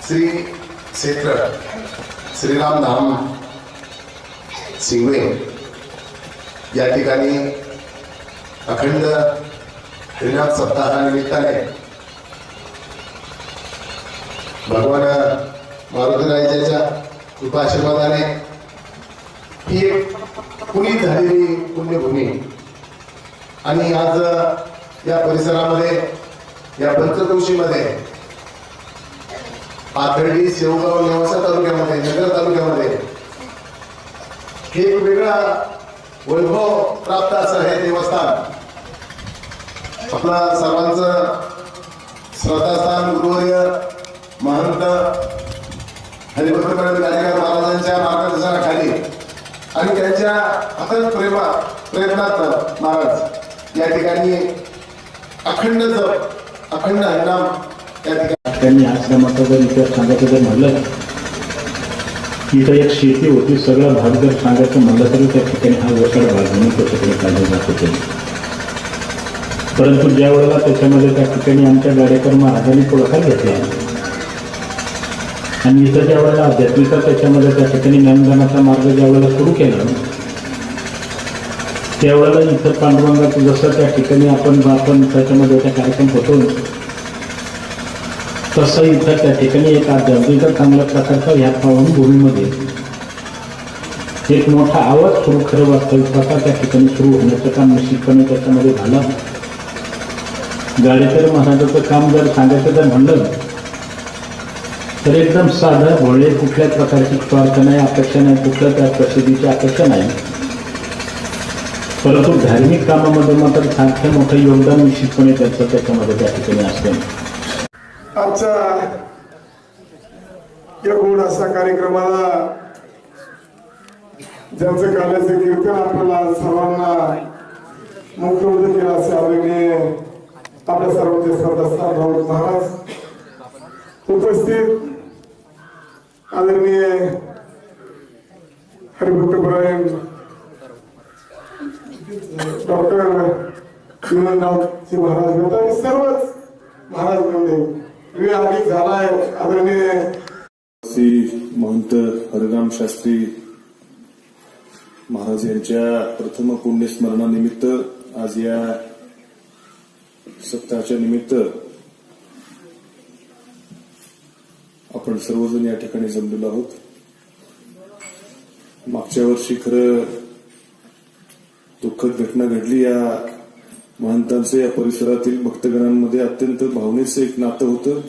श्री क्षेत्र श्रीराम धाम सिंगवे या ठिकाणी अखंड हरिनाम सप्ताहानिमित्ताने भगवान मारुतीराजाच्या कृपाशीर्वादाने ही एक पुनीत झालेली पुण्यभूमी आणि आज या परिसरामध्ये या पंचक्रोशीमध्ये पाथर्डी शेवगाव नेवासा तालुक्यामध्ये नगर तालुक्यामध्ये हे एक वेगळा वैभव प्राप्त असं हे देवस्थान आपला सर्वांचं श्रद्धास्थान गुरुवर्य महंत हरिभक्त गायकवाड महाराजांच्या मार्गदर्शनाखाली आणि त्यांच्या अथक प्रयत्नात महाराज या ठिकाणी अखंड जप अखंड हरिनाम या ठिकाणी त्यांनी आश्रमाचा जर इतिहास सांगायचं जर म्हणलं इथं एक शेती होती सगळं भाग जर सांगायचं म्हणलं तरी त्या ठिकाणी हा वसाड भाग म्हणून त्या ठिकाणी काढला जात होते. परंतु ज्या वेळेला त्याच्यामध्ये त्या ठिकाणी आमच्या गाडेकर महाराजांनी पुढाकार घेतला आणि इथं ज्या वेळेला आध्यात्मिकता त्याच्यामध्ये त्या ठिकाणी ज्ञानदानाचा मार्ग ज्या वेळेला सुरू केला त्यावेळेला इथं पांडुरंगाचं जसं त्या ठिकाणी आपण त्याच्यामध्ये त्या कार्यक्रम होतो तसं इथं त्या ठिकाणी एक आध्यात्मिक चांगल्या प्रकारचा ह्या पावनभूमीमध्ये एक मोठा आवाज सुरू खरं वास्तविक प्रकार त्या ठिकाणी सुरू होण्याचं काम निश्चितपणे त्याच्यामध्ये झालं. गाडेकर महाराजाचं काम जर सांगायचं जर म्हणलं तर एकदम साधं भोळे कुठल्या प्रकारची स्वार्थ नाही अपेक्षा नाही कुठल्या त्या प्रसिद्धीची अपेक्षा नाही परंतु धार्मिक कामामध्ये मात्र सारखं मोठं योगदान निश्चितपणे त्याचं त्याच्यामध्ये त्या ठिकाणी असतं. आजच्या या गोड अशा कार्यक्रमाला ज्यांचं कार्याचे कीर्तन आपल्याला सर्वांना मुख्यमंत्री केलं असे आदरणीय आपल्या सर्वांचे श्रद्धास्थान राऊत महाराज उपस्थित आदरणीय हरिभक्तपरायण डॉक्टर विनोदरावजी महाराज होता सर्वच महाराज म्हणजे वेळ झालाय आदरणीय श्री महंत हरिराम शास्त्री महाराज यांच्या प्रथम पुण्यस्मरणानिमित्त आज या सप्ताहाच्या निमित्त आपण सर्वजण या ठिकाणी जमलेलो आहोत. मागच्या वर्षी खरं दुःखद घटना घडली. या महंतांचं या परिसरातील भक्तगणांमध्ये अत्यंत भावनेचं एक नातं होतं.